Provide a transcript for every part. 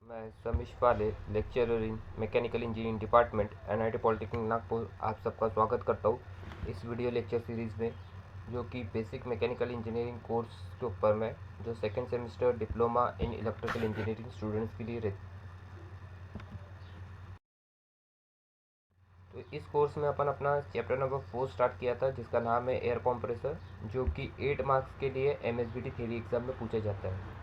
मैं समीश पाले, lecturer in mechanical engineering department NIT polytechnic Nagpur, आप सबका स्वागत करता हूँ इस वीडियो लेक्चर सीरीज़ में, जो कि बेसिक मैकेनिकल इंजीनियरिंग कोर्स के ऊपर में जो second semester diploma in electrical engineering students के लिए रहती। तो इस कोर्स में अपन अपना चैप्टर नंबर 4 स्टार्ट किया था, जिसका नाम है एयर कॉम्प्रेसर, जो कि 8 मार्क्स के लिए MSBT थ्योरी एग्ज़ाम में पूछा जाता है।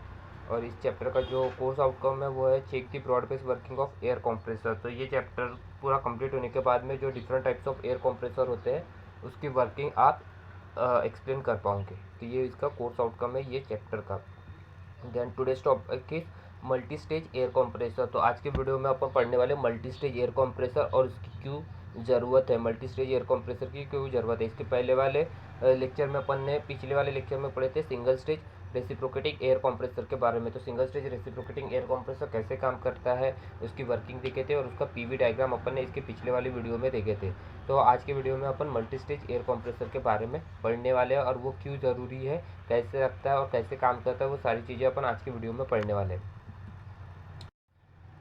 और इस चैप्टर का जो कोर्स आउटकम है वो है check the broad base working of air compressor. तो ये चैप्टर पूरा कंप्लीट होने के बाद में जो different types of air compressor होते हैं उसकी वर्किंग आप एक्सप्लेन कर पाओगे। तो ये इसका कोर्स आउटकम है ये चैप्टर का। Then today's topic is multi stage air compressor. तो आज के वीडियो में अपन पढ़ने वाले मल्टी स्टेज एयर कॉम्प्रेसर और इसकी क्यों ज़रूरत है, मल्टी स्टेज एयर कॉम्प्रेसर की क्यों ज़रूरत है। इसके पहले वाले लेक्चर में अपन ने पिछले वाले लेक्चर में पढ़े थे single stage reciprocating air compressor के बारे में। तो single stage reciprocating air compressor कैसे काम करता है, उसकी वर्किंग देखे थे और उसका PV डायग्राम अपन ने इसके पिछले वाली वीडियो में देखे थे। तो आज के वीडियो में अपन मल्टी स्टेज एयर कॉम्प्रेसर के बारे में पढ़ने वाले हैं और वो क्यों ज़रूरी है, कैसे रखता है और कैसे काम करता है, वो सारी चीज़ें अपन आज की वीडियो में पढ़ने वाले हैं।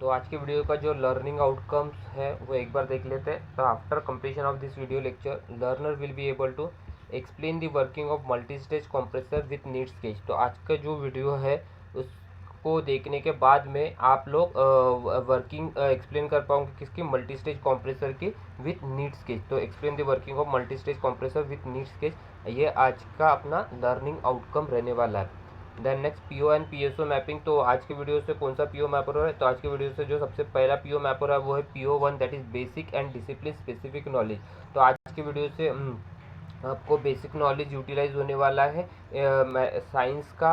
तो आज की वीडियो का जो लर्निंग आउटकम्स है वो एक बार देख लेते हैं। तो after completion of this video lecture learner will be able to explain the working of multi stage compressor with neat sketch. तो आज का जो वीडियो है उसको देखने के बाद में आप लोग वर्किंग एक्सप्लेन कर पाओगे किसकी, मल्टी स्टेज कंप्रेसर की विथ नीड स्केच। तो explain the working of multi stage compressor with neat sketch, ये आज का अपना लर्निंग आउटकम रहने वाला है। Then next PO and PSO mapping. तो आज के वीडियो से कौन सा PO मैप हो रहा है, तो आज के वीडियो से जो सबसे पहला PO मैप हो रहा है वो है PO1, that is basic and discipline specific knowledge. तो आज के वीडियो से आपको बेसिक नॉलेज यूटिलाइज होने वाला है साइंस का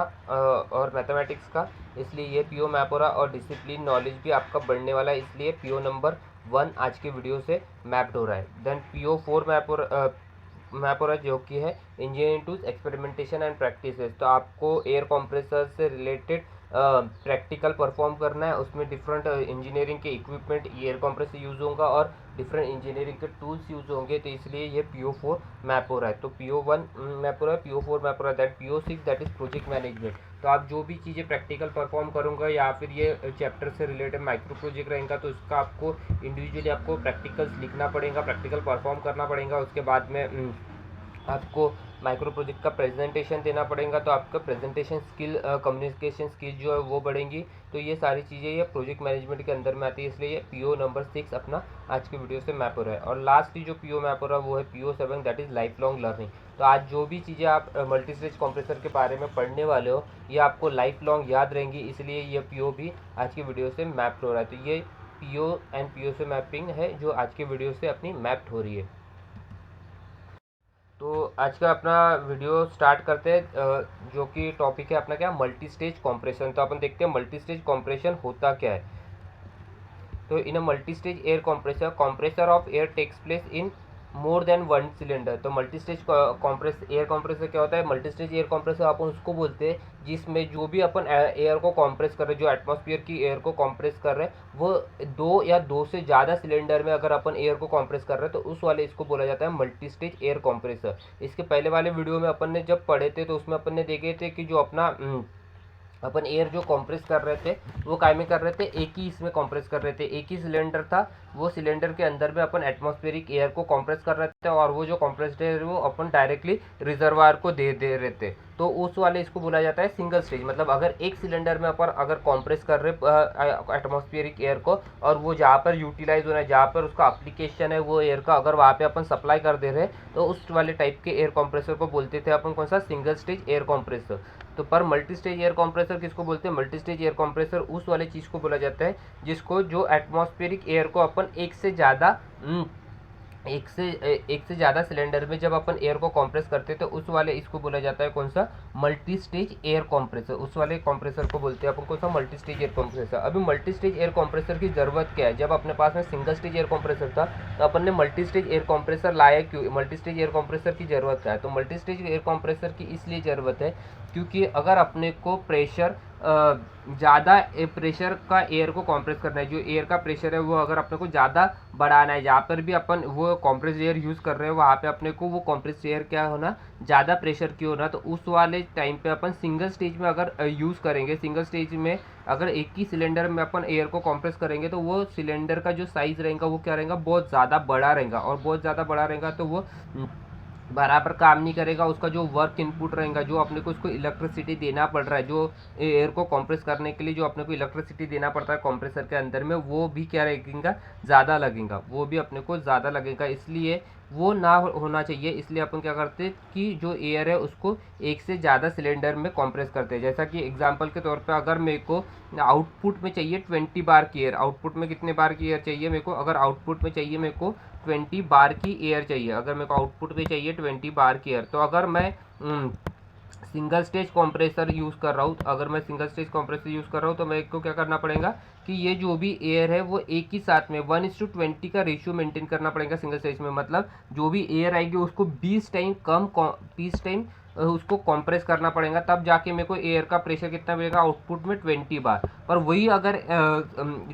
और मैथमेटिक्स का, इसलिए ये PO मैप हो रहा है। और डिसिप्लिन नॉलेज भी आपका बढ़ने वाला है, इसलिए PO नंबर 1 आज के वीडियो से मैप्ड हो रहा है। देन PO4 मैप हो रहा है, जो कि है engineering tools experimentation and practices. तो आपको एयर कॉम्प्रेसर से रिलेटेड प्रैक्टिकल परफॉर्म करना है, उसमें डिफरेंट इंजीनियरिंग के इक्विपमेंट एयर कॉम्प्रेसर यूज़ होगा और डिफरेंट इंजीनियरिंग के टूल्स यूज़ होंगे, तो इसलिए ये PO4 मैप हो रहा है। तो PO1 मैप हो रहा है, PO4 मैप हो रहा है, that PO6 that is project management. तो आप जो भी चीज़ें प्रैक्टिकल परफॉर्म करूँगा या फिर ये चैप्टर से रिलेटेड माइक्रो प्रोजेक्ट रहेगा, तो उसका आपको इंडिविजुअली आपको प्रैक्टिकल्स लिखना पड़ेगा, प्रैक्टिकल परफॉर्म करना पड़ेगा। उसके बाद में आपको माइक्रो प्रोजेक्ट का प्रेजेंटेशन देना पड़ेगा, तो आपका प्रेजेंटेशन स्किल, कम्युनिकेशन स्किल जो है वो बढ़ेंगी। तो ये सारी चीज़ें ये प्रोजेक्ट मैनेजमेंट के अंदर में आती है, इसलिए ये PO नंबर 6 अपना आज की वीडियो से मैप हो रहा है। और लास्टली जो PO मैप हो रहा है वो है PO7, that is life long learning. तो आज जो भी चीज़ें आप मल्टी स्टेज कंप्रेसर के बारे में पढ़ने वाले हो ये आपको लाइफ लॉन्ग याद रहेंगी, इसलिए ये PO भी आज की वीडियो से मैप्ड हो रहा है। तो ये PO एंड PO से मैपिंग है जो आज की वीडियो से अपनी मैप्ड हो रही है। तो आज का अपना वीडियो स्टार्ट करते हैं, जो कि टॉपिक है अपना क्या, मल्टी स्टेज कॉम्प्रेशन। तो अपन देखते हैं मल्टी स्टेज कॉम्प्रेशन होता क्या है। तो in a multi stage air compressor, compressor of air takes place in more than one cylinder. तो मल्टी स्टेज एयर कॉम्प्रेसर क्या होता है, मल्टी स्टेज एयर कॉम्प्रेसर अपन उसको बोलते हैं जिसमें जो भी अपन एयर को कॉम्प्रेस कर रहे हैं, जो एटमॉस्फेयर की एयर को कॉम्प्रेस कर रहे हैं, वो दो से ज़्यादा सिलेंडर में अगर अपन एयर को कॉम्प्रेस कर रहे हैं तो उस वाले इसको बोला जाता है मल्टी स्टेज एयर कॉम्प्रेसर। इसके पहले वाले वीडियो में अपन ने जब पढ़े थे तो उसमें अपन ने देखे थे कि जो अपना अपन एयर जो कंप्रेस कर रहे थे वो काय में कर रहे थे, एक ही इसमें कंप्रेस कर रहे थे, एक ही सिलेंडर था, वो सिलेंडर के अंदर में अपन एटमॉस्फेरिक एयर को कंप्रेस कर रहे थे और वो जो कंप्रेस्ड एयर वो अपन डायरेक्टली रिजर्वायर को दे रहे थे। तो उस वाले इसको बोला जाता है सिंगल स्टेज। मतलब अगर एक सिलेंडर में अपन अगर कंप्रेस कर रहे एटमॉस्फेरिक एयर को और वो जहाँ पर यूटिलाइज हो रहा है, जहाँ पर उसका एप्लीकेशन है वो एयर का, अगर वहाँ पे अपन सप्लाई कर दे रहे हैं तो उस वाले टाइप के एयर कंप्रेसर को बोलते थे अपन कौन सा, सिंगल स्टेज एयर कंप्रेसर। तो पर मल्टी स्टेज एयर कंप्रेसर किसको बोलते हैं, मल्टी स्टेज एयर कंप्रेसर उस वाले चीज़ को बोला जाता है जिसको जो एटमॉस्फेरिक एयर को अपन एक से ज़्यादा सिलेंडर में जब अपन एयर को कंप्रेस करते हैं तो उस वाले इसको बोला जाता है कौन सा, मल्टी स्टेज एयर कंप्रेसर। उस वाले कंप्रेसर को बोलते हैं अपन कौन सा, मल्टी स्टेज एयर कंप्रेसर। अभी मल्टी स्टेज एयर कंप्रेसर की ज़रूरत क्या है, जब अपने पास में सिंगल स्टेज एयर कंप्रेसर था तो अपन ने मल्टी स्टेज एयर कंप्रेसर लाया क्यों, मल्टी स्टेज एयर कंप्रेसर की ज़रूरत क्या है। तो मल्टी स्टेज एयर कंप्रेसर की इसलिए ज़रूरत है क्योंकि अगर अपने को प्रेशर ज़्यादा प्रेशर का एयर को कंप्रेस करना है, जो एयर का प्रेशर है वो अगर अपने को ज़्यादा बढ़ाना है, जहाँ पर भी अपन वो कंप्रेस एयर यूज़ कर रहे हैं वहाँ पे अपने को वो कंप्रेस एयर क्या होना, ज़्यादा प्रेशर की होना, तो उस वाले टाइम पे अपन सिंगल स्टेज में अगर यूज़ करेंगे, सिंगल स्टेज में अगर एक ही सिलेंडर में अपन एयर को कंप्रेस करेंगे तो वो सिलेंडर का जो साइज़ रहेगा वो क्या रहेगा, बहुत ज़्यादा बड़ा रहेगा, और बहुत ज़्यादा बड़ा रहेगा तो वो बराबर काम नहीं करेगा। उसका जो वर्क इनपुट रहेगा, जो अपने को उसको इलेक्ट्रिसिटी देना पड़ रहा है, जो एयर को कंप्रेस करने के लिए जो अपने को इलेक्ट्रिसिटी देना पड़ता है कंप्रेसर के अंदर में, वो भी क्या लगेगा, ज़्यादा लगेगा, वो भी अपने को ज़्यादा लगेगा। इसलिए वो ना होना चाहिए। इसलिए अपन क्या करते हैं कि जो एयर है उसको एक से ज़्यादा सिलेंडर में कंप्रेस करते हैं। जैसा कि एग्जांपल के तौर पे अगर मेरे को आउटपुट में चाहिए 20 बार की एयर, आउटपुट में कितने बार की एयर चाहिए मेरे को, अगर आउटपुट में चाहिए मेरे को 20 बार की एयर चाहिए, अगर मेरे को आउटपुट में चाहिए 20 बार की एयर, तो अगर मैं सिंगल स्टेज कंप्रेसर यूज़ कर रहा हूँ, अगर मैं सिंगल स्टेज कंप्रेसर यूज़ कर रहा हूँ तो मेरे को क्या करना पड़ेगा कि ये जो भी एयर है वो एक ही साथ में 1:20 का रेशियो मेंटेन करना पड़ेगा सिंगल स्टेज में। मतलब जो भी एयर आएगी उसको 20 टाइम उसको कंप्रेस करना पड़ेगा, तब जाके मेरे को एयर का प्रेशर कितना मिलेगा, आउटपुट में 20 बार। पर वही अगर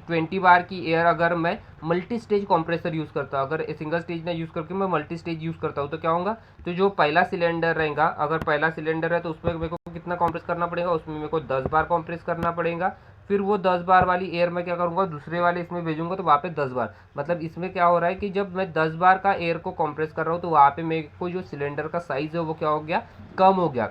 20 बार की एयर अगर मैं मल्टी स्टेज कंप्रेसर यूज़ करता हूँ, अगर सिंगल स्टेज ना यूज़ करके मैं मल्टी स्टेज यूज़ करता हूँ, तो क्या होगा, तो जो पहला सिलेंडर रहेगा, अगर पहला सिलेंडर है तो उसमें मेरे को कितना कंप्रेस करना पड़ेगा, उसमें मेरे को 10 बार कंप्रेस करना पड़ेगा। फिर वो 10 बार वाली एयर मैं क्या करूँगा, दूसरे वाले इसमें भेजूंगा तो वहाँ पे 10 बार। मतलब इसमें क्या हो रहा है कि जब मैं 10 बार का एयर को कंप्रेस कर रहा हूँ तो वहाँ पे मेरे को जो सिलेंडर का साइज़ है वो क्या हो गया, कम हो गया।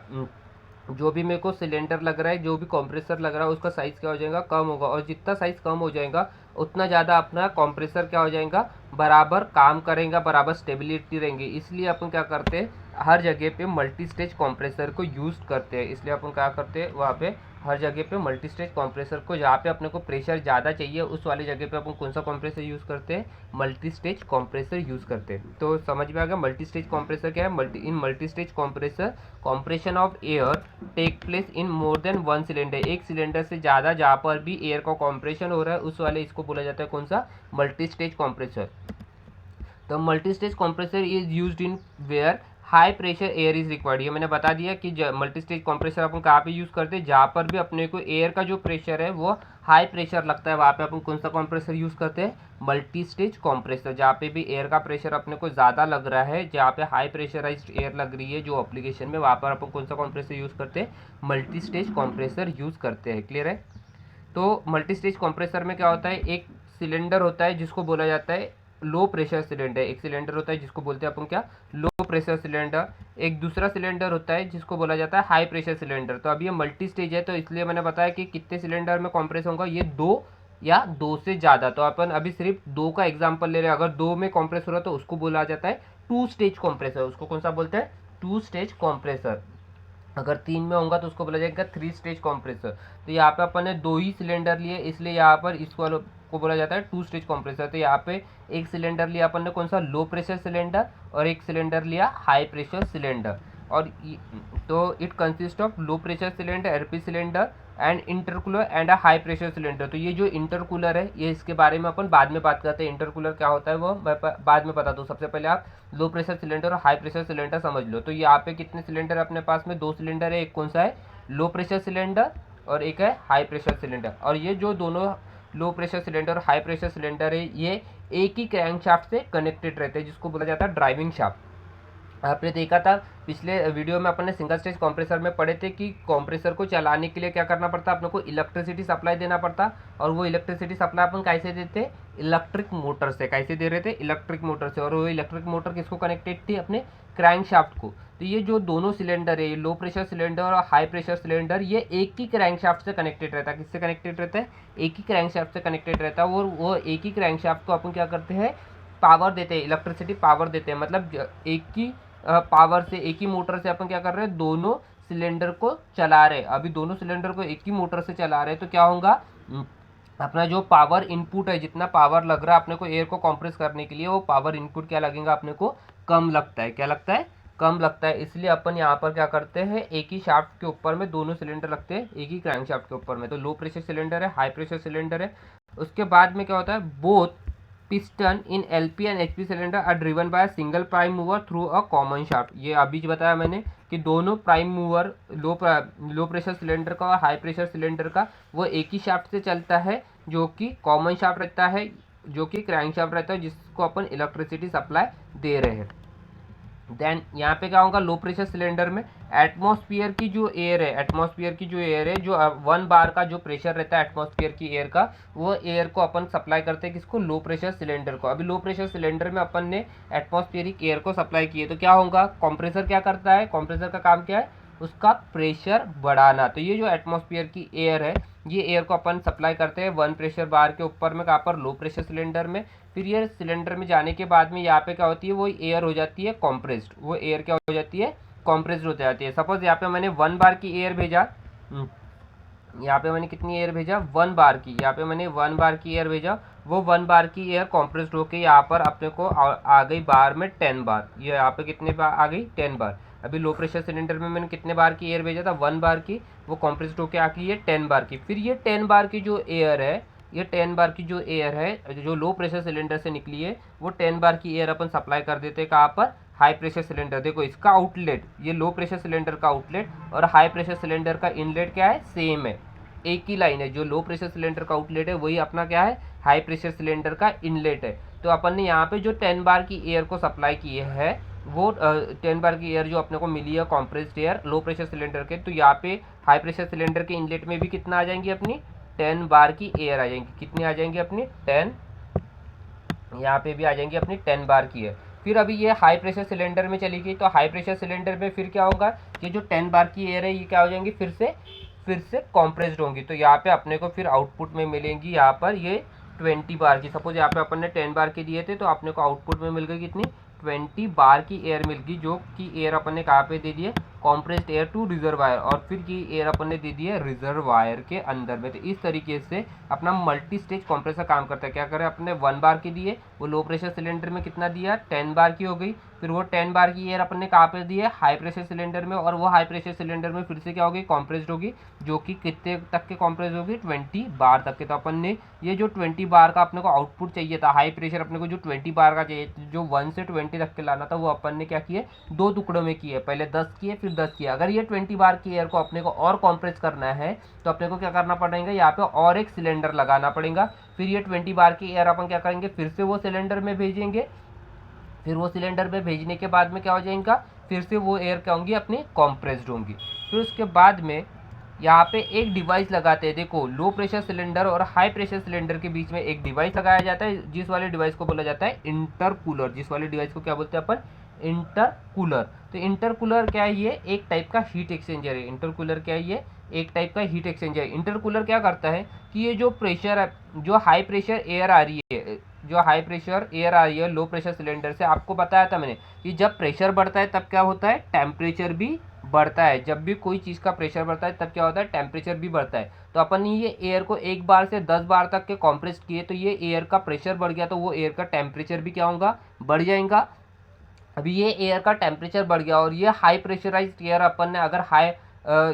जो भी मेरे को सिलेंडर लग रहा है, जो भी कंप्रेसर लग रहा है, उसका साइज़ क्या हो जाएगा, कम होगा। और जितना साइज़ कम हो जाएगा उतना ज़्यादा अपना कंप्रेसर क्या हो जाएगा, बराबर काम करेगा, बराबर स्टेबिलिटी रहेंगे। इसलिए अपन क्या करते हैं, हर जगह पे मल्टी स्टेज कंप्रेसर को यूज़ करते हैं। इसलिए अपन क्या करते हैं, वहाँ पे हर जगह पे मल्टी स्टेज कंप्रेसर को, जहाँ पे अपने को प्रेशर ज़्यादा चाहिए उस वाली जगह पे अपन कौन सा कंप्रेसर यूज़ करते हैं, मल्टी स्टेज कंप्रेसर यूज़ करते हैं। तो समझ में आ गया मल्टी स्टेज कंप्रेसर क्या है। In multi stage compressor compression of air take place in more than one cylinder, एक सिलेंडर से ज़्यादा जहाँ पर भी एयर का कंप्रेशन हो रहा है उस वाले इसको बोला जाता है कौन सा, मल्टी स्टेज कंप्रेसर। तो multi stage compressor is used in where high pressure air is required. ये मैंने बता दिया कि मल्टी स्टेज कंप्रेसर अपन कहाँ पे यूज़ करते हैं, जहाँ पर भी अपने को एयर का जो प्रेशर है वो हाई प्रेशर लगता है, वहाँ पे अपन कौन सा कंप्रेसर यूज़ करते हैं, मल्टी स्टेज कंप्रेसर। जहाँ पे भी एयर का प्रेशर अपने को ज़्यादा लग रहा है, जहाँ पे हाई प्रेशराइज्ड एयर लग रही है जो एप्लीकेशन में, वहाँ पर अपन कौन सा कंप्रेसर यूज़ करते हैं, मल्टी स्टेज कंप्रेसर यूज़ करते हैं। क्लियर है। तो मल्टी स्टेज कंप्रेसर में क्या होता है, एक सिलेंडर होता है जिसको बोला जाता है लो प्रेशर सिलेंडर, एक सिलेंडर होता है जिसको बोलते हैं अपन क्या, लो प्रेशर सिलेंडर। एक दूसरा सिलेंडर होता है जिसको बोला जाता है हाई प्रेशर सिलेंडर। तो अभी ये मल्टी स्टेज है तो इसलिए मैंने बताया कि कितने सिलेंडर में कंप्रेस होगा, ये 2 या 2 से ज़्यादा। तो अपन अभी सिर्फ 2 का एग्जाम्पल ले रहे हैं। अगर 2 में कंप्रेस हो रहा है तो उसको बोला जाता है 2 स्टेज कंप्रेसर। उसको कौन सा बोलते हैं, 2 स्टेज कंप्रेसर। अगर 3 में होगा तो उसको बोला जाएगा 3 स्टेज कंप्रेसर। तो यहाँ पे अपन ने 2 ही सिलेंडर लिए, इसलिए यहाँ पर इसको को बोला जाता है 2 स्टेज कंप्रेसर। तो यहाँ पे एक सिलेंडर लिया अपन ने कौन सा, लो प्रेशर सिलेंडर, और एक सिलेंडर लिया हाई प्रेशर सिलेंडर। और तो it consist of low pressure cylinder, LP cylinder and intercooler and a high pressure cylinder. तो ये जो इंटरकूलर है ये इसके बारे में अपन बाद में बात करते हैं। इंटरकूलर क्या होता है वो मैं बाद में बता दूँ। सबसे पहले आप लो प्रेशर सिलेंडर और हाई प्रेशर सिलेंडर समझ लो। तो यहाँ पे कितने सिलेंडर अपने पास में, 2 सिलेंडर है। एक कौन सा है, लो प्रेशर सिलेंडर, और एक है हाई प्रेशर सिलेंडर। और ये जो दोनों लो प्रेशर सिलेंडर और हाई प्रेशर सिलेंडर है ये एक ही क्रैंक शाफ्ट से कनेक्टेड रहते हैं जिसको बोला जाता है ड्राइविंग शाफ्ट। आपने देखा था पिछले वीडियो में अपन ने सिंगल स्टेज कंप्रेसर में पढ़े थे कि कंप्रेसर को चलाने के लिए क्या करना पड़ता, अपने को इलेक्ट्रिसिटी सप्लाई देना पड़ता। और वो इलेक्ट्रिसिटी सप्लाई अपन कैसे देते, इलेक्ट्रिक मोटर से। कैसे दे रहे थे, इलेक्ट्रिक मोटर से। और वो इलेक्ट्रिक मोटर किसको कनेक्टेड थी, अपने क्रैंक शाफ्ट को। तो ये जो दोनों सिलेंडर है, लो प्रेशर सिलेंडर और हाई प्रेशर सिलेंडर, ये एक ही क्रैंक शाफ्ट से कनेक्टेड रहता है। किससे कनेक्टेड रहता है, एक ही क्रैंक शाफ्ट से कनेक्टेड रहता है। और वो एक ही क्रैंक शाफ्ट को अपन क्या करते हैं, पावर देते हैं, इलेक्ट्रिसिटी पावर देते हैं। मतलब एक ही पावर से, एक ही मोटर से अपन क्या कर रहे हैं, दोनों सिलेंडर को चला रहे हैं। अभी दोनों सिलेंडर को एक ही मोटर से चला रहे हैं तो क्या होगा, अपना जो पावर इनपुट है, जितना पावर लग रहा है अपने को एयर को कंप्रेस करने के लिए, वो पावर इनपुट क्या लगेगा अपने को, कम लगता है। क्या लगता है, कम लगता है। इसलिए अपन यहाँ पर क्या करते हैं, एक ही शाफ्ट के ऊपर में दोनों सिलेंडर लगते हैं, एक ही क्रैंक शाफ्ट के ऊपर में। तो लो प्रेशर सिलेंडर है, हाई प्रेशर सिलेंडर है। उसके बाद में क्या होता है, both piston in LP and HP cylinder are driven by single prime mover through a common shaft. ये अभी जो बताया मैंने कि दोनों prime mover low pressure cylinder का और हाई प्रेशर सिलेंडर का वो एक ही शाफ्ट से चलता है, जो कि कॉमन शाफ्ट रहता है, जो कि क्रैंक शाफ्ट रहता है, जिसको अपन इलेक्ट्रिसिटी सप्लाई दे रहे हैं। देन यहाँ पे क्या होगा, लो प्रेशर सिलेंडर में एटमॉस्फेयर की जो एयर है, जो 1 बार का जो प्रेशर रहता है एटमॉस्फेयर की एयर का, वो एयर को अपन सप्लाई करते हैं किसको, लो प्रेशर सिलेंडर को। अभी लो प्रेशर सिलेंडर में अपन ने एटमॉस्फेरिक एयर को सप्लाई किए, तो क्या होगा, कंप्रेसर क्या करता है, कंप्रेसर का काम क्या है, उसका प्रेशर बढ़ाना। तो ये जो एटमॉस्फेयर की एयर है, ये एयर को अपन सप्लाई करते हैं 1 प्रेशर बार के ऊपर में, कहाँ पर, लो प्रेशर सिलेंडर में। फिर ये सिलेंडर में जाने के बाद में यहाँ पे क्या होती है, वो एयर हो जाती है कॉम्प्रेस्ड, वो एयर क्या हो जाती है, कॉम्प्रेस्ड हो जाती है। सपोज यहाँ पे मैंने 1 बार की एयर भेजा, यहाँ पे मैंने कितनी एयर भेजा, 1 बार की, यहाँ पे मैंने 1 बार की एयर भेजा, वो 1 बार की एयर कॉम्प्रेस्ड होके यहाँ पर अपने को आ गई बार में 10 बार। ये यहाँ पे कितने बार आ गई, 10 बार। अभी लो प्रेशर सिलेंडर में मैंने कितने बार की एयर भेजा था, 1 बार की, वो कॉम्प्रेस्ड होके आ गई है 10 बार की। फिर ये 10 बार की जो एयर है, ये 10 बार की जो एयर है जो लो प्रेशर सिलेंडर से निकली है, वो 10 बार की एयर अपन सप्लाई कर देते हैं कहाँ पर, हाई प्रेशर सिलेंडर। देखो इसका आउटलेट, ये लो प्रेशर सिलेंडर का आउटलेट और हाई प्रेशर सिलेंडर का इनलेट क्या है, सेम है, एक ही लाइन है। जो लो प्रेशर सिलेंडर का आउटलेट है वही अपना क्या है, हाई प्रेशर सिलेंडर का इनलेट है। तो अपन ने यहाँ पे जो 10 बार की एयर को सप्लाई किए है, वो 10 बार की एयर जो अपने को मिली है कॉम्प्रेस्ड एयर लो प्रेशर सिलेंडर के, तो यहाँ पे हाई प्रेशर सिलेंडर के इनलेट में भी कितना आ जाएंगी, अपनी 10 बार की एयर आ जाएंगी। कितनी आ जाएंगी, अपनी 10, यहाँ पे भी आ जाएंगी अपनी 10 बार की है। फिर अभी ये हाई प्रेशर सिलेंडर में चली गई, तो हाई प्रेशर सिलेंडर में फिर क्या होगा, ये जो 10 बार की एयर है ये क्या हो जाएंगी, फिर से कॉम्प्रेस्ड होंगी। तो यहाँ पे अपने को फिर आउटपुट में मिलेंगी यहाँ पर ये 20 बार की। सपोज यहाँ पे अपन ने 10 बार की दिए थे, तो अपने को आउटपुट में मिल गई कितनी, 20 बार की एयर मिल गई, जो कि एयर अपन ने कहाँ पे दे दी है, कॉम्प्रेस्ड एयर टू रिजर्वायर, और फिर की एयर अपन ने दे दी है रिजर्वायर के अंदर में। तो इस तरीके से अपना मल्टी स्टेज कॉम्प्रेसर काम करता है। क्या करें, अपने 1 बार की दिए, वो लो प्रेशर सिलेंडर में कितना दिया, 10 बार की हो गई। फिर वो 10 बार की एयर अपन ने कहाँ पे दी है, हाई प्रेशर सिलेंडर में, और वो हाई प्रेशर सिलेंडर में फिर से क्या होगी, कॉम्प्रेस्ड होगी, जो कि कितने तक के कॉम्प्रेस होगी, 20 बार तक के। तो अपन ने ये जो 20 बार का अपने को आउटपुट चाहिए था, हाई प्रेशर अपने को जो 20 बार का चाहिए, जो 1 से 20 तक के लाना था, वो अपन ने क्या किए, 2 टुकड़ों में किए, पहले 10 किए फिर 10 किए। अगर ये 20 बार की एयर को अपने को और कॉम्प्रेस करना है, तो अपने को क्या करना पड़ेगा, यहाँ पे और एक सिलेंडर लगाना पड़ेगा। फिर ये 20 बार की एयर अपन क्या करेंगे, फिर से वो सिलेंडर में भेजेंगे। फिर वो सिलेंडर में भेजने के बाद में क्या हो जाएगा, फिर से वो एयर क्या होंगी, अपनी कॉम्प्रेस्ड होंगी। फिर उसके बाद में यहाँ पे एक डिवाइस लगाते हैं। देखो, लो प्रेशर सिलेंडर और हाई प्रेशर सिलेंडर के बीच में एक डिवाइस लगाया जाता है, जिस वाले डिवाइस को बोला जाता है इंटरकूलर। जिस वाले डिवाइस को क्या बोलते हैं अपन, इंटरकूलर। तो इंटरकूलर क्या है, ये एक टाइप का हीट एक्सचेंजर है। इंटरकूलर क्या है, ये एक टाइप का हीट एक्सचेंजर है। इंटरकूलर क्या करता है कि ये जो प्रेशर है, जो हाई प्रेशर एयर आ रही है, जो हाई प्रेशर एयर आ रही है लो प्रेशर सिलेंडर से, आपको बताया था मैंने कि जब प्रेशर बढ़ता है तब क्या होता है, टेम्परेचर भी बढ़ता है। जब भी कोई चीज़ का प्रेशर बढ़ता है तब क्या होता है, टेम्परेचर भी बढ़ता है। तो अपन ने ये एयर को 1 बार से 10 बार तक के कॉम्प्रेस किए, तो ये एयर का प्रेशर बढ़ गया, तो वो एयर का टेम्परेचर भी क्या होगा, बढ़ जाएगा। अभी ये एयर का टेम्परेचर बढ़ गया, और ये हाई प्रेशराइज्ड एयर अपन ने अगर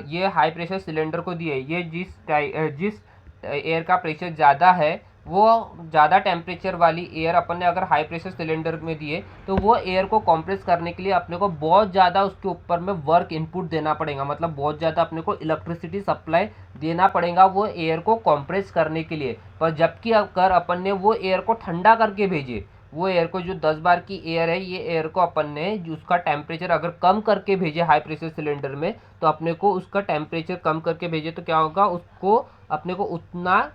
ये हाई प्रेशर सिलेंडर को दिए, ये जिस एयर का प्रेशर ज़्यादा है, वो ज़्यादा टेम्परेचर वाली एयर अपन ने अगर हाई प्रेशर सिलेंडर में दिए, तो वो एयर को कंप्रेस करने के लिए अपने को बहुत ज़्यादा उसके ऊपर में वर्क इनपुट देना पड़ेगा। मतलब बहुत ज़्यादा अपने को इलेक्ट्रिसिटी सप्लाई देना पड़ेगा वो एयर को कंप्रेस करने के लिए। पर जबकि अगर अपन ने वो एयर को ठंडा करके भेजे, वो एयर को जो 10 बार की एयर है, ये एयर को अपन ने उसका टेम्परेचर अगर कम करके भेजे हाई प्रेशर सिलेंडर में, तो अपने को उसका टेम्परेचर कम करके भेजे, तो क्या होगा, उसको अपने को उतना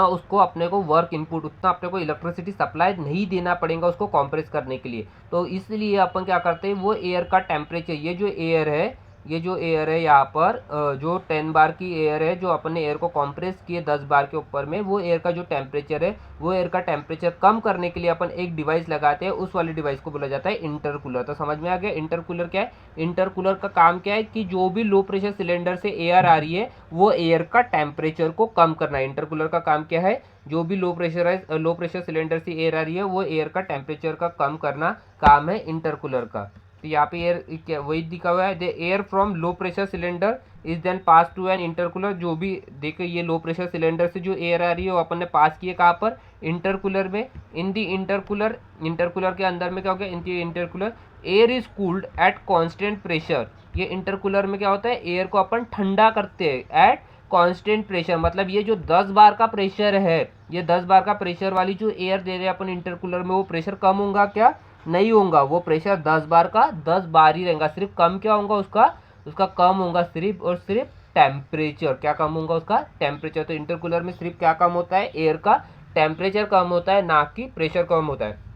उसको अपने को वर्क इनपुट, उतना अपने को इलेक्ट्रिसिटी सप्लाई नहीं देना पड़ेगा उसको कंप्रेस करने के लिए। तो इसलिए अपन क्या करते हैं, वो एयर का टेम्परेचर, ये जो एयर है यहाँ पर जो 10 बार की एयर है, जो अपन ने एयर को कंप्रेस किए 10 बार के ऊपर में, वो एयर का जो टेम्परेचर है, वो एयर का टेम्परेचर कम करने के लिए अपन एक डिवाइस लगाते हैं। उस वाले डिवाइस को बोला जाता है इंटरकूलर। तो समझ में आ गया इंटरकूलर क्या है। इंटरकूलर का काम क्या है कि जो भी लो प्रेशर सिलेंडर से एयर आ रही है, वो एयर का टेम्परेचर को कम करना है। इंटरकूलर का काम क्या है, जो भी लो प्रेशर सिलेंडर से एयर आ रही है, वो एयर का टेम्परेचर का कम करना काम है इंटरकूलर का। तो यहाँ पे एयर वही दिखा हुआ है, the air from low pressure cylinder is then pass to an intercooler. जो भी देखो ये लो प्रेशर सिलेंडर से जो एयर आ रही है वो अपन ने पास किए कहाँ पर, इंटरकूलर में। इन दी इंटरकूलर, इंटरकूलर के अंदर में क्या हो गया, in the intercooler air is cooled at constant pressure. ये इंटरकूलर में क्या होता है, एयर को अपन ठंडा करते हैं एट कांस्टेंट प्रेशर। मतलब ये जो 10 बार का प्रेशर है, ये 10 बार का प्रेशर वाली जो एयर दे रहे हैं अपन इंटरकूलर में, वो प्रेशर कम होगा क्या, नहीं होगा। वो प्रेशर 10 बार का 10 बार ही रहेगा। सिर्फ कम क्या होगा उसका, उसका कम होगा सिर्फ और सिर्फ टेम्परेचर। क्या कम होगा उसका, टेम्परेचर। तो इंटरकूलर में सिर्फ क्या कम होता है, एयर का टेम्परेचर कम होता है, ना कि प्रेशर कम होता है।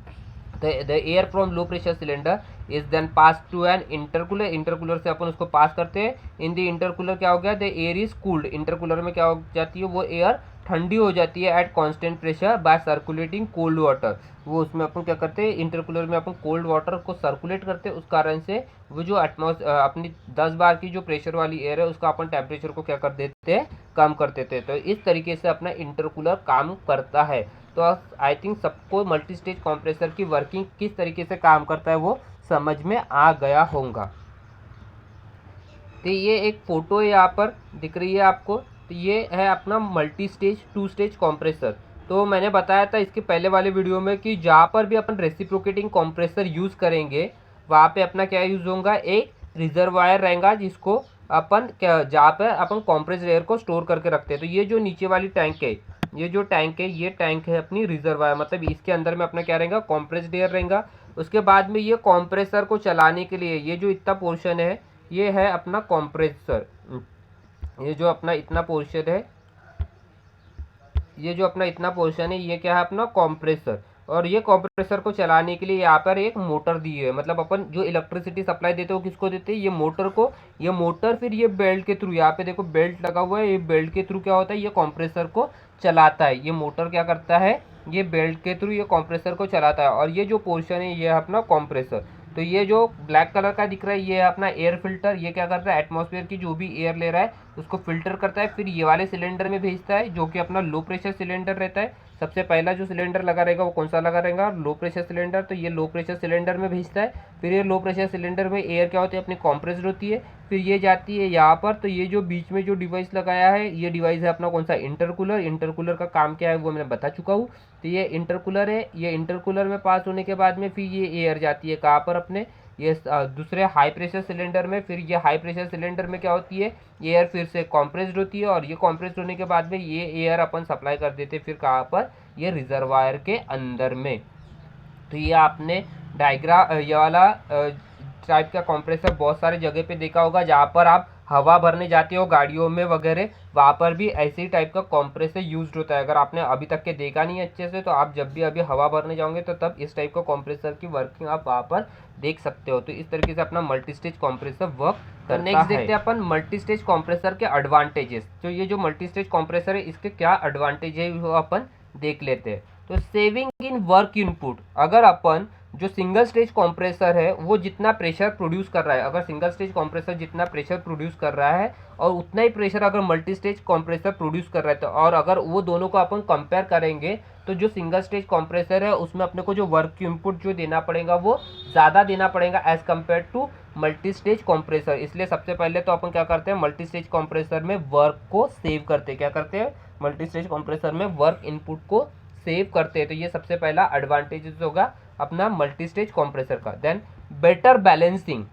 The air from low pressure cylinder is then pass to an intercooler. Intercooler से अपन उसको पास करते हैं। इन द इंटरकूलर क्या हो गया, the air is cooled. Intercooler में क्या हो जाती है, वो एयर ठंडी हो जाती है eight constant pressure by circulating cold water. वो उसमें अपन क्या करते हैं, इंटरकूलर में अपन कोल्ड वाटर को सर्कुलेट करते हैं। उस कारण से वो जो अपनी 10 बार की जो प्रेशर वाली एयर है उसका अपन टेम्परेचर को क्या कर देते हैं, कम कर देते हैं। तो इस तरीके से अपना इंटरकूलर काम करता है। तो आई थिंक सबको मल्टी स्टेज कंप्रेसर की वर्किंग किस तरीके से काम करता है वो समझ में आ गया होगा। तो ये एक फोटो यहाँ पर दिख रही है आपको, तो ये है अपना मल्टी स्टेज 2 स्टेज कंप्रेसर। तो मैंने बताया था इसके पहले वाले वीडियो में कि जहाँ पर भी अपन रेसिप्रोकेटिंग कंप्रेसर यूज़ करेंगे वहाँ पे अपना क्या यूज़ होगा, एक रिजर्वायर रहेगा जिसको अपन क्या, जहाँ पर अपन कंप्रेस्ड एयर को स्टोर करके रखते हैं। तो ये जो नीचे वाली टैंक है, ये जो टैंक है, ये टैंक है अपनी रिजर्वायर। मतलब इसके अंदर में अपना क्या रहेगा, कंप्रेस्ड एयर रहेगा। उसके बाद में ये कंप्रेसर को चलाने के लिए ये जो इतना पोर्शन है, ये है अपना कंप्रेसर। ये जो अपना इतना पोर्शन है, ये जो अपना इतना पोर्शन है, ये क्या है अपना कंप्रेसर। और ये कंप्रेसर को चलाने के लिए यहाँ पर एक मोटर दी है। मतलब अपन जो इलेक्ट्रिसिटी सप्लाई देते हो किसको देते हैं, ये मोटर को। ये मोटर फिर ये बेल्ट के थ्रू, यहाँ पे देखो बेल्ट लगा हुआ है, ये बेल्ट के थ्रू क्या होता है, ये कंप्रेसर को चलाता है। ये मोटर क्या करता है, ये बेल्ट के थ्रू ये कंप्रेसर को चलाता है। और ये जो पोर्शन है ये है अपना कंप्रेसर। तो ये जो ब्लैक कलर का दिख रहा है ये है अपना एयर फिल्टर। ये क्या करता है, एटमॉस्फेयर की जो भी एयर ले रहा है उसको फिल्टर करता है, फिर ये वाले सिलेंडर में भेजता है जो कि अपना लो प्रेशर सिलेंडर रहता है। सबसे पहला जो सिलेंडर लगा रहेगा वो कौन सा लगा रहेगा, लो प्रेशर सिलेंडर। तो ये लो प्रेशर सिलेंडर में भेजता है। फिर ये लो प्रेशर सिलेंडर में एयर क्या होती है, अपनी कॉम्प्रेस्ड होती है। फिर ये जाती है यहाँ पर। तो ये जो बीच में जो डिवाइस लगाया है, ये डिवाइस है अपना कौन सा, इंटरकूलर। इंटरकूलर का काम क्या है वो मैं बता चुका हूँ। तो ये इंटरकूलर है। ये इंटरकूलर में पास होने के बाद में फिर ये एयर जाती है कहाँ पर, अपने ये दूसरे हाई प्रेशर सिलेंडर में। फिर ये हाई प्रेशर सिलेंडर में क्या होती है, एयर फिर से कॉम्प्रेस्ड होती है। और ये कॉम्प्रेस्ड होने के बाद में ये एयर अपन सप्लाई कर देते हैं फिर कहाँ पर, ये रिजर्वायर के अंदर में। तो ये आपने डायग्राम ये वाला टाइप का कंप्रेसर बहुत सारे जगह पे देखा होगा, जहाँ पर आप हवा भरने जाते हो गाड़ियों में वगैरह, वहाँ पर भी ऐसे ही टाइप का कंप्रेसर यूज्ड होता है। अगर आपने अभी तक के देखा नहीं अच्छे से, तो आप जब भी अभी हवा भरने जाओगे तो तब इस टाइप का कंप्रेसर की वर्किंग आप वहाँ पर देख सकते हो। तो इस तरीके से अपना मल्टी स्टेज कंप्रेसर वर्क करता है। नेक्स्ट देखते हैं अपन मल्टी स्टेज कंप्रेसर के एडवांटेजेस। तो ये जो मल्टी स्टेज कंप्रेसर है इसके क्या एडवांटेज है वो अपन देख लेते हैं। तो सेविंग इन वर्क इनपुट, अगर अपन जो सिंगल स्टेज कंप्रेसर है वो जितना प्रेशर प्रोड्यूस कर रहा है, अगर सिंगल स्टेज कंप्रेसर जितना प्रेशर प्रोड्यूस कर रहा है और उतना ही प्रेशर अगर मल्टी स्टेज कंप्रेसर प्रोड्यूस कर रहा है, तो और अगर वो दोनों को अपन कंपेयर करेंगे तो जो सिंगल स्टेज कंप्रेसर है उसमें अपने को जो वर्क इनपुट जो देना पड़ेगा वो ज़्यादा देना पड़ेगा as compare to multi stage compressor. इसलिए सबसे पहले तो अपन क्या करते हैं, मल्टी स्टेज कंप्रेसर में वर्क को सेव करते हैं। क्या करते हैं, मल्टी स्टेज कंप्रेसर में वर्क इनपुट को सेव करते हैं। तो ये सबसे पहला एडवांटेजेस होगा अपना मल्टी स्टेज कंप्रेसर का। देन बेटर बैलेंसिंग,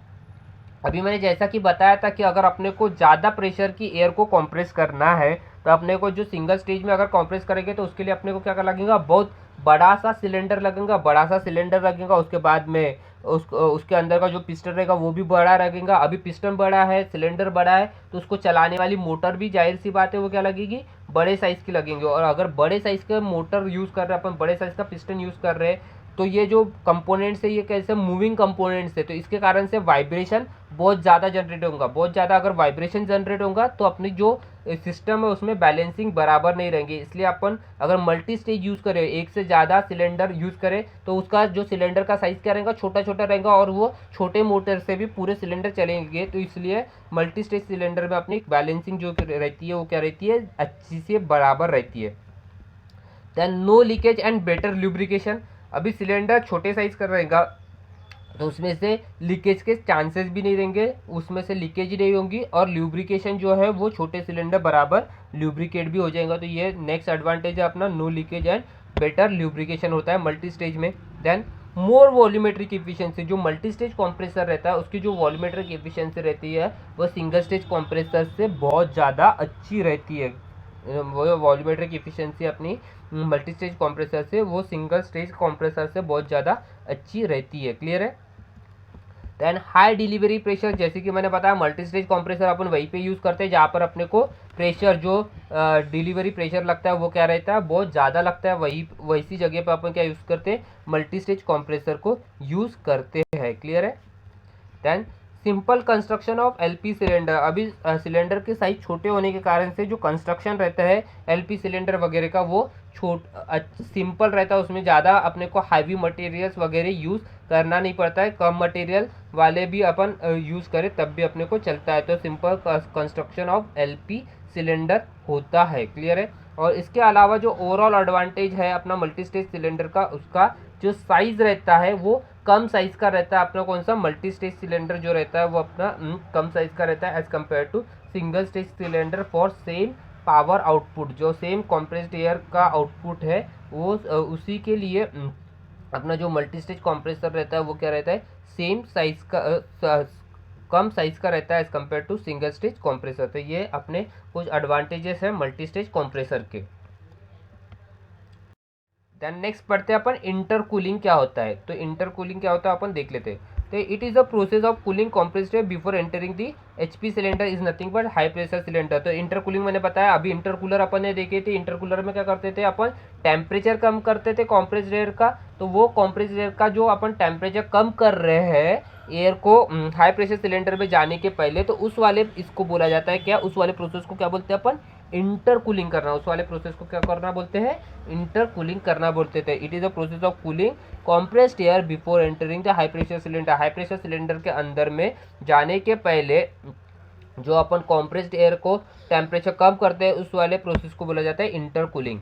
अभी मैंने जैसा कि बताया था कि अगर अपने को ज़्यादा प्रेशर की एयर को कंप्रेस करना है तो अपने को जो सिंगल स्टेज में अगर कंप्रेस करेंगे तो उसके लिए अपने को क्या कर लगेगा, बहुत बड़ा सा सिलेंडर लगेगा, बड़ा सा सिलेंडर लगेगा। उसके बाद में उसके अंदर का जो पिस्टन रहेगा वो भी बड़ा लगेगा। अभी पिस्टन बड़ा है, सिलेंडर बड़ा है, तो उसको चलाने वाली मोटर भी जाहिर सी बात है वो क्या लगेगी, बड़े साइज़ की लगेंगे। और अगर बड़े साइज़ का मोटर यूज़ कर रहे हैं अपन, बड़े साइज़ का पिस्टन यूज़ कर रहे हैं, तो ये जो कंपोनेंट्स है ये कैसे मूविंग कंपोनेंट्स है, तो इसके कारण से वाइब्रेशन बहुत ज़्यादा जनरेट होगा। बहुत ज़्यादा अगर वाइब्रेशन जनरेट होगा तो अपनी जो सिस्टम है उसमें बैलेंसिंग बराबर नहीं रहेंगे। इसलिए अपन अगर मल्टी स्टेज यूज़ करें, एक से ज़्यादा सिलेंडर यूज़ करें, तो उसका जो सिलेंडर का साइज़ क्या रहेगा, छोटा छोटा रहेगा और वो छोटे मोटर से भी पूरे सिलेंडर चलेंगे। तो इसलिए मल्टी स्टेज सिलेंडर में अपनी बैलेंसिंग जो रहती है वो क्या रहती है, अच्छी से बराबर रहती है। Then no leakage and better lubrication, अभी सिलेंडर छोटे साइज़ का रहेगा, तो उसमें से लीकेज के चांसेस भी नहीं रहेंगे, उसमें से लीकेज नहीं होंगी, और ल्यूब्रिकेशन जो है वो छोटे सिलेंडर बराबर ल्यूब्रिकेट भी हो जाएगा। तो ये नेक्स्ट एडवांटेज है अपना, no leakage and better lubrication होता है मल्टी स्टेज में। देन मोर वॉल्यूमेट्रिक इफिशियंसी, जो मल्टी स्टेज कॉम्प्रेसर रहता है उसकी जो वॉल्यूमेट्रिक इफिशियंसी रहती है वो सिंगल स्टेज कॉम्प्रेसर से बहुत ज़्यादा अच्छी रहती है। वो वॉल्यूमेट्रिक इफिशियंसी अपनी मल्टी स्टेज कॉम्प्रेसर से, वो सिंगल स्टेज कॉम्प्रेसर से बहुत ज़्यादा अच्छी रहती है। क्लियर है। देन हाई डिलीवरी प्रेशर, जैसे कि मैंने बताया मल्टी स्टेज कंप्रेसर अपन वहीं पे यूज़ करते हैं जहाँ पर अपने को प्रेशर जो डिलीवरी प्रेशर लगता है वो क्या रहता है, बहुत ज़्यादा लगता है। वैसी जगह पे अपन क्या यूज़ करते हैं, मल्टी स्टेज कंप्रेसर को यूज़ करते हैं। क्लियर है। Then simple construction of LP cylinder, अभी सिलेंडर के साइज छोटे होने के कारण से जो कंस्ट्रक्शन रहता है एलपी सिलेंडर वगैरह का वो सिंपल रहता है, उसमें ज़्यादा अपने को हैवी मटेरियल्स वगैरह यूज़ करना नहीं पड़ता है, कम मटेरियल वाले भी अपन यूज़ करें तब भी अपने को चलता है। तो simple construction of LP cylinder होता है। क्लियर है। और इसके अलावा जो ओवरऑल एडवांटेज है अपना मल्टी स्टेज सिलेंडर का, उसका जो साइज़ रहता है वो कम साइज़ का रहता है अपना। कौन सा, मल्टी स्टेज सिलेंडर जो रहता है वो अपना कम साइज़ का रहता है as compare to single stage cylinder for same power output. जो सेम कॉम्प्रेस्ड एयर का आउटपुट है वो उसी के लिए अपना जो मल्टी स्टेज कॉम्प्रेसर रहता है वो क्या रहता है, सेम साइज़ का कम साइज़ का रहता है as compare to single stage compressor. तो ये अपने कुछ एडवांटेजेस हैं मल्टी स्टेज कॉम्प्रेसर के। देन नेक्स्ट पढ़ते हैं अपन इंटरकूलिंग क्या होता है। तो इंटरकूलिंग क्या होता है अपन देख लेते हैं। तो it is a process of cooling compressed air before entering the HP cylinder is nothing but high pressure cylinder. तो इंटरकूलिंग मैंने बताया, अभी इंटरकूलर अपन ने देखे थे। इंटरकूलर में क्या करते थे अपन, टेम्परेचर कम करते थे कॉम्प्रेस्ड एयर का। तो वो कॉम्प्रेस्ड एयर का जो अपन टेम्परेचर कम कर रहे हैं एयर को हाई प्रेशर सिलेंडर में जाने के पहले, तो उस वाले इसको बोला जाता है क्या, उस वाले प्रोसेस को क्या बोलते हैं अपन, इंटरकूलिंग करना। उस वाले प्रोसेस को क्या करना बोलते हैं, इंटरकूलिंग करना बोलते थे। It is a process of cooling compressed air before entering the high pressure cylinder. High pressure cylinder के अंदर में जाने के पहले जो अपन कॉम्प्रेस्ड एयर को टेम्परेचर कम करते हैं उस वाले प्रोसेस को बोला जाता है intercooling.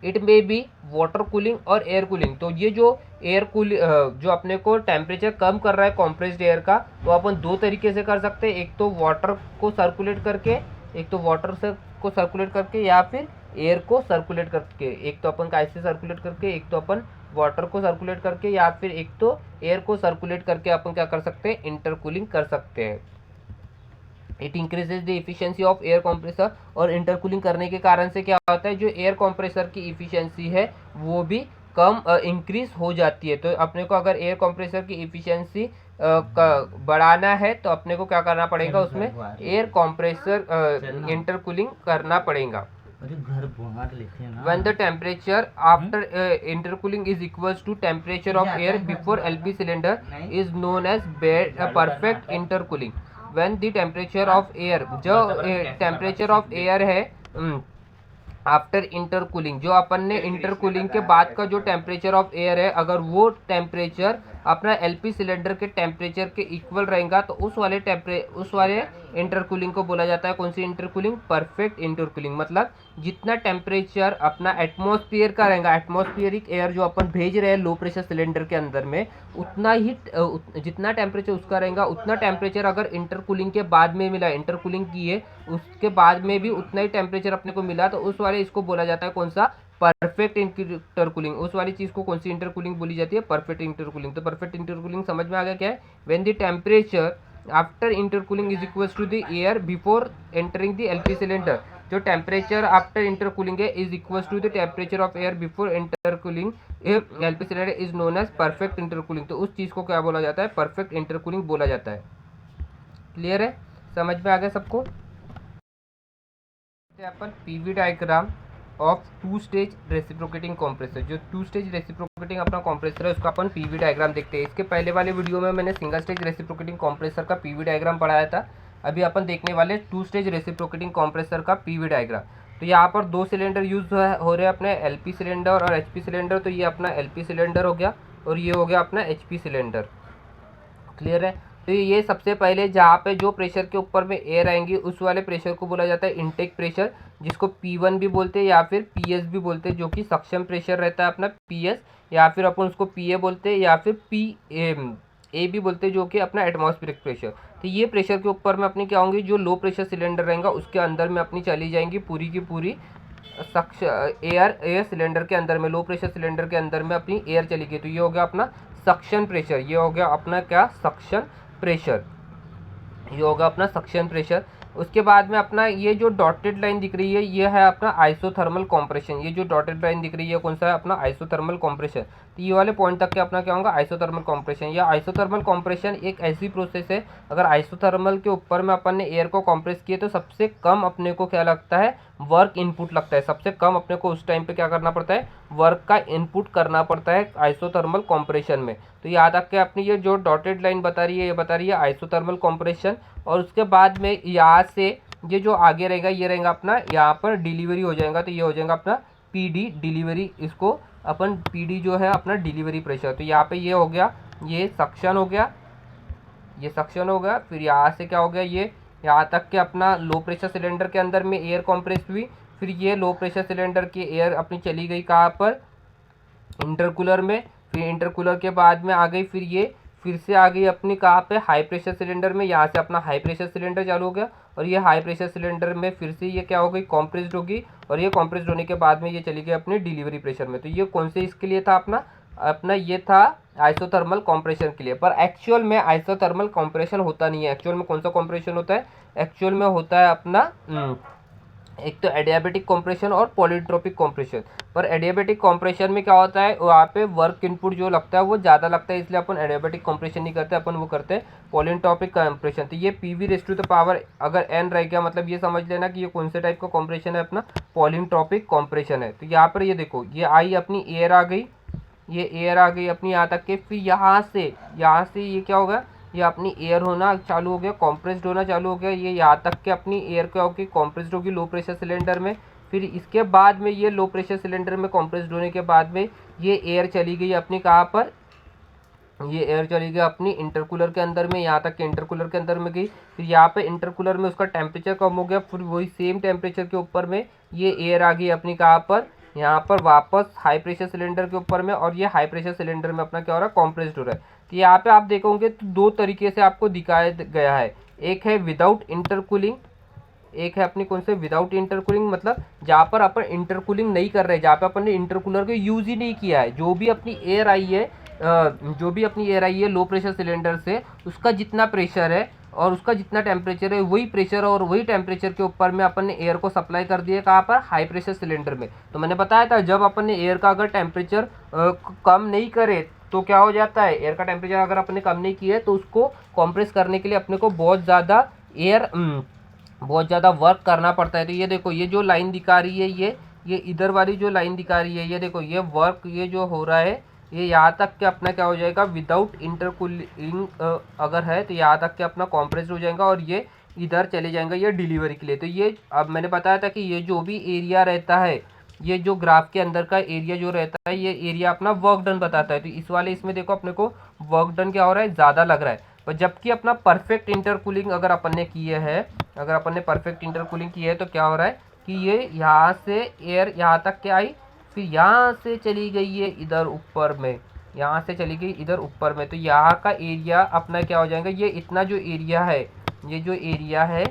It may be water cooling और एयर कूलिंग। तो ये जो एयर कूल जो अपने को टेम्परेचर कम कर रहा है कॉम्प्रेस्ड एयर का, तो अपन दो तरीके से कर सकते हैं। एक तो वाटर को सर्कुलेट करके, एक तो वाटर से को सर्कुलेट करके, या फिर एयर को सर्कुलेट करके। एक तो अपन कैसे सर्कुलेट करके, एक तो अपन वाटर को सर्कुलेट करके, या फिर एक तो एयर को सर्कुलेट करके अपन क्या कर सकते हैं, इंटरकूलिंग कर सकते हैं। It increases the efficiency of air compressor. और इंटरकूलिंग करने के कारण से क्या होता है, जो एयर कंप्रेसर की इफिशियंसी है वो भी कम इंक्रीज हो जाती है। तो अपने को अगर एयर कंप्रेसर की इफिशियंसी बढ़ाना है तो अपने को क्या करना पड़ेगा, उसमें एयर कंप्रेसर इंटरकूलिंग करना पड़ेगा। When the temperature after intercooling is equals to temperature of air before LP cylinder is known as perfect intercooling. When the temperature of air, जो temperature of air है आफ्टर इंटरकूलिंग, जो अपन ने intercooling के बाद का जो टेम्परेचर ऑफ एयर है, अगर वो टेम्परेचर अपना एलपी सिलेंडर के टेम्परेचर के इक्वल रहेगा तो उस वाले इंटरकूलिंग को बोला जाता है कौन सी इंटरकूलिंग, परफेक्ट इंटरकूलिंग। मतलब जितना टेम्परेचर अपना एटमॉस्फेयर का रहेगा, एटमॉस्फेरिक एयर जो अपन भेज रहे हैं लो प्रेशर सिलेंडर के अंदर में, उतना ही जितना टेम्परेचर उसका रहेगा, उतना टेम्परेचर अगर इंटरकूलिंग के बाद में मिला, इंटरकूलिंग की है उसके बाद में भी उतना ही टेम्परेचर अपने को मिला, तो उस वाले इसको बोला जाता है कौन सा, परफेक्ट इंटरकूलिंग। उस वाली चीज़ को कौन सी इंटरकूलिंग बोली जाती है, परफेक्ट इंटरकूलिंग। तो परफेक्ट इंटरकूलिंग समझ में आ गया क्या है, when the temperature after intercooling is equals to the air before entering the LP cylinder. जो टेम्परेचर आफ्टर इंटरकूलिंग है is equals to the temperature of air before intercooling LP cylinder is known as perfect intercooling. तो उस चीज़ को क्या बोला जाता है, perfect intercooling बोला जाता है। क्लियर है, समझ में आ गया सबको। अपन PV diagram of two stage reciprocating compressor. जो टू स्टेज रेसिप्रोकेटिंग अपना कंप्रेसर है उसका अपन पीवी डायग्राम देखते हैं। इसके पहले वाले वीडियो में मैंने सिंगल स्टेज रेसिप्रोकेटिंग कंप्रेसर का पीवी डायग्राम पढ़ाया था। अभी अपन देखने वाले टू स्टेज रेसिप्रोकेटिंग कंप्रेसर का पीवी डायग्राम। तो यहाँ पर दो सिलेंडर यूज हो रहे हैं अपने, एलपी सिलेंडर और एचपी सिलेंडर। तो ये अपना एलपी सिलेंडर हो गया और ये हो गया अपना एचपी सिलेंडर। क्लियर है। तो ये सबसे पहले जहाँ पे जो प्रेशर के ऊपर में एयर आएंगी उस वाले प्रेशर को बोला जाता है इनटेक प्रेशर, जिसको P1 भी बोलते हैं या फिर PS भी बोलते हैं, जो कि सक्शन प्रेशर रहता है अपना PS, या फिर अपन उसको PA बोलते हैं या फिर ए बी बोलते हैं, जो कि अपना एटमॉस्फेरिक प्रेशर। तो ये प्रेशर के ऊपर में अपनी क्या होंगी, जो लो प्रेशर सिलेंडर रहेगा उसके अंदर में अपनी चली जाएंगी पूरी की पूरी एयर सिलेंडर के अंदर में, लो प्रेशर सिलेंडर के अंदर में अपनी एयर चली गई। तो ये हो गया अपना सक्शन प्रेशर, ये हो गया अपना क्या, सक्शन प्रेशर, ये होगा अपना सक्शन प्रेशर। उसके बाद में अपना ये जो डॉटेड लाइन दिख रही है ये है अपना आइसोथर्मल कंप्रेशन। ये जो डॉटेड लाइन दिख रही है कौन सा है, अपना आइसोथर्मल कंप्रेशन। तो ये वाले पॉइंट तक के अपना क्या होगा, आइसोथर्मल कंप्रेशन। या आइसोथर्मल कंप्रेशन एक ऐसी प्रोसेस है, अगर आइसोथर्मल के ऊपर में अपन ने एयर को कंप्रेस किए तो सबसे कम अपने को क्या लगता है, वर्क इनपुट लगता है। सबसे कम अपने को उस टाइम पे क्या करना पड़ता है, वर्क का इनपुट करना पड़ता है आइसोथर्मल कंप्रेशन में। तो याद रख के अपनी ये जो डॉटेड लाइन बता रही है ये बता रही है आइसोथर्मल कंप्रेशन। और उसके बाद में यहाँ से ये जो आगे रहेगा ये रहेगा अपना, यहाँ पर डिलीवरी हो जाएगा। तो ये हो जाएगा अपना पीडी डिलीवरी, इसको अपन पीडी जो है अपना डिलीवरी प्रेशर। तो यहाँ पे ये हो गया, ये सक्शन हो गया, ये सक्शन हो गया। फिर यहाँ से क्या हो गया, ये यहाँ तक के अपना लो प्रेशर सिलेंडर के अंदर में एयर कॉम्प्रेस हुई। फिर ये लो प्रेशर सिलेंडर की एयर अपनी चली गई कहाँ पर, इंटरकूलर में। फिर इंटरकूलर के बाद में आ गई, फिर ये फिर से आ गई अपनी कहाँ पे, हाई प्रेशर सिलेंडर में। यहाँ से अपना हाई प्रेशर सिलेंडर चालू हो गया और ये हाई प्रेशर सिलेंडर में फिर से ये क्या हो गई, कॉम्प्रेस्ड होगी। और ये कॉम्प्रेस्ड होने के बाद में ये चली गई अपनी डिलीवरी प्रेशर में। तो ये कौन से इसके लिए था अपना, अपना ये था आइसोथर्मल कंप्रेशन के लिए। पर एक्चुअल में आइसोथर्मल कंप्रेशन होता नहीं है। एक्चुअल में कौन सा कंप्रेशन होता है, एक्चुअल में होता है अपना एक तो एडियाबेटिक कंप्रेशन और पॉलीट्रोपिक कंप्रेशन। पर एडियाबेटिक कंप्रेशन में क्या होता है, वहाँ पे वर्क इनपुट जो लगता है वो ज़्यादा लगता है, इसलिए अपन एडियाबेटिक कंप्रेशन नहीं करते, अपन वो करते हैं पॉलीट्रोपिक कंप्रेशन। तो ये PV raise to the power अगर एन रह गया, मतलब ये समझ लेना कि ये कौन से टाइप का कंप्रेशन है, अपना पॉलीट्रोपिक कंप्रेशन है। तो यहाँ पर ये देखो, ये आई अपनी एयर आ गई, ये एयर आ गई अपनी यहाँ तक के। फिर यहाँ से ये क्या होगा, ये अपनी एयर होना चालू हो गया, कॉम्प्रेस्ड होना चालू हो गया। ये यहाँ तक के अपनी एयर क्या होगी, कॉम्प्रेस्ड होगी लो प्रेशर सिलेंडर में। फिर इसके बाद में ये लो प्रेशर सिलेंडर में कॉम्प्रेस्ड होने के बाद में ये एयर चली गई अपनी कहाँ पर, ये एयर चली गई अपनी इंटरकूलर के अंदर में, यहाँ तक के इंटरकूलर के अंदर में गई। फिर यहाँ पे इंटरकूलर में उसका टेम्परेचर कम हो गया, फिर वही सेम टेम्परेचर के ऊपर में ये एयर आ गई अपनी कहाँ पर, यहाँ पर वापस हाई प्रेशर सिलेंडर के ऊपर में। और ये हाई प्रेशर सिलेंडर में अपना क्या हो रहा है, कॉम्प्रेस्ड हो रहा है। तो यहाँ पे आप देखोगे तो दो तरीके से आपको दिखाया गया है, एक है विदाउट इंटरकूलिंग, एक है अपनी कौन से, विदाउट इंटरकूलिंग। मतलब जहाँ पर अपन इंटरकूलिंग नहीं कर रहे, जहाँ पे अपन ने इंटरकूलर का यूज़ ही नहीं किया है, जो भी अपनी एयर आई है लो प्रेशर सिलेंडर से, उसका जितना प्रेशर है और उसका जितना टेम्परेचर है, वही प्रेशर और वही टेम्परेचर के ऊपर में अपन ने एयर को सप्लाई कर दिया कहाँ पर, हाई प्रेशर सिलेंडर में। तो मैंने बताया था जब अपन ने एयर का अगर टेम्परेचर कम नहीं करे तो क्या हो जाता है, एयर का टेम्परेचर अगर अपने कम नहीं किया है तो उसको कंप्रेस करने के लिए अपने को बहुत ज़्यादा वर्क करना पड़ता है। तो ये देखो, ये जो लाइन दिखा रही है, ये इधर वाली जो लाइन दिखा रही है, ये देखो, ये वर्क ये जो हो रहा है ये यहाँ तक के अपना क्या हो जाएगा, विदाउट इंटरकूलिंग अगर है तो यहाँ तक के अपना कॉम्प्रेस्ड हो जाएगा और ये इधर चले जाएंगे ये डिलीवरी के लिए। तो ये अब मैंने बताया था कि ये जो भी एरिया रहता है, ये जो ग्राफ के अंदर का एरिया जो रहता है, ये एरिया अपना वर्क डन बताता है। तो इस वाले इसमें देखो अपने को वर्क डन क्या हो रहा है, ज़्यादा लग रहा है। पर जबकि अपना परफेक्ट इंटरकूलिंग अगर अपन ने किए है, अगर अपन ने परफेक्ट इंटरकूलिंग की है तो क्या हो रहा है कि ये यहाँ से एयर यहाँ तक के आई, फिर यहाँ से चली गई है इधर ऊपर में, यहाँ से चली गई इधर ऊपर में। तो यहाँ का एरिया अपना क्या हो जाएगा, ये इतना जो एरिया है, ये जो एरिया है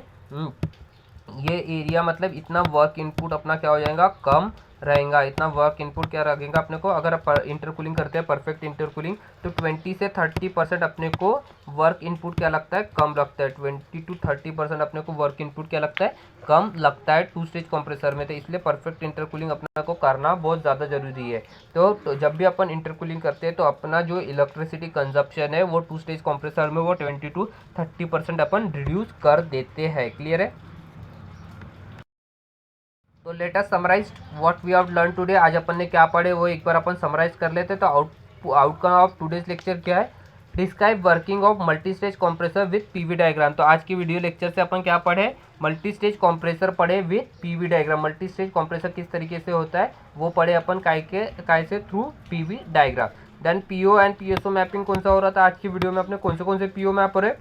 ये एरिया मतलब इतना वर्क इनपुट अपना क्या हो जाएगा, कम रहेगा। इतना वर्क इनपुट क्या रहेगा अपने को, अगर इंटरकूलिंग करते हैं परफेक्ट इंटरकूलिंग तो 20 से 30% अपने को वर्क इनपुट क्या लगता है, कम लगता है। 20 to 30% अपने को वर्क इनपुट क्या लगता है, कम लगता है टू स्टेज कंप्रेसर में। तो इसलिए परफेक्ट इंटरकूलिंग अपने को करना बहुत ज़्यादा ज़रूरी है। तो जब भी अपन इंटरकूलिंग करते हैं तो अपना जो इलेक्ट्रिसिटी कंजप्शन है वो टू स्टेज कंप्रेसर में वो 20 to 30% अपन रिड्यूस कर देते हैं। क्लियर है। तो let us summarize what we have learn today. आज अपन ने क्या पढ़े वो एक बार अपन समराइज कर लेते। तो आउटकम ऑफ टुडेज लेक्चर क्या है, describe working of multi stage compressor with PV diagram. तो आज की वीडियो लेक्चर से अपन क्या पढ़े, मल्टी स्टेज कंप्रेसर पढ़े with PV diagram. Multi stage compressor किस तरीके से होता है वो पढ़े अपन काय से through PV diagram. Then PO and PSO mapping कौन सा हो रहा था आज की वीडियो में, अपने कौन से पीओ मैप हो रहे।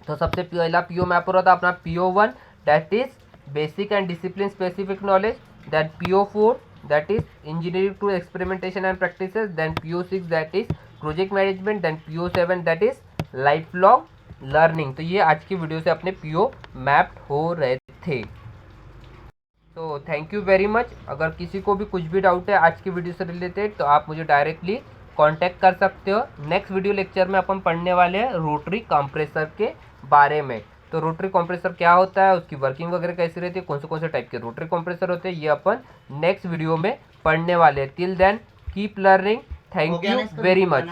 तो सबसे पहला पीओ मैप हो रहा था अपना PO1 that is basic and discipline specific knowledge, then PO4 that is engineering to experimentation and practices, then PO6 that is project management, then PO7 that is life long learning. तो ये आज की video से अपने PO mapped हो रहे थे। तो थैंक यू वेरी मच। अगर किसी को भी कुछ भी डाउट है आज की वीडियो से रिलेटेड तो आप मुझे डायरेक्टली कांटेक्ट कर सकते हो। नेक्स्ट वीडियो लेक्चर में अपन पढ़ने वाले हैं रोटरी कंप्रेसर के बारे में। तो रोटरी कंप्रेसर क्या होता है, उसकी वर्किंग वगैरह कैसी रहती है, कौन से टाइप के रोटरी कंप्रेसर होते हैं, ये अपन नेक्स्ट वीडियो में पढ़ने वाले हैं। Till then keep learning. Thank you very much.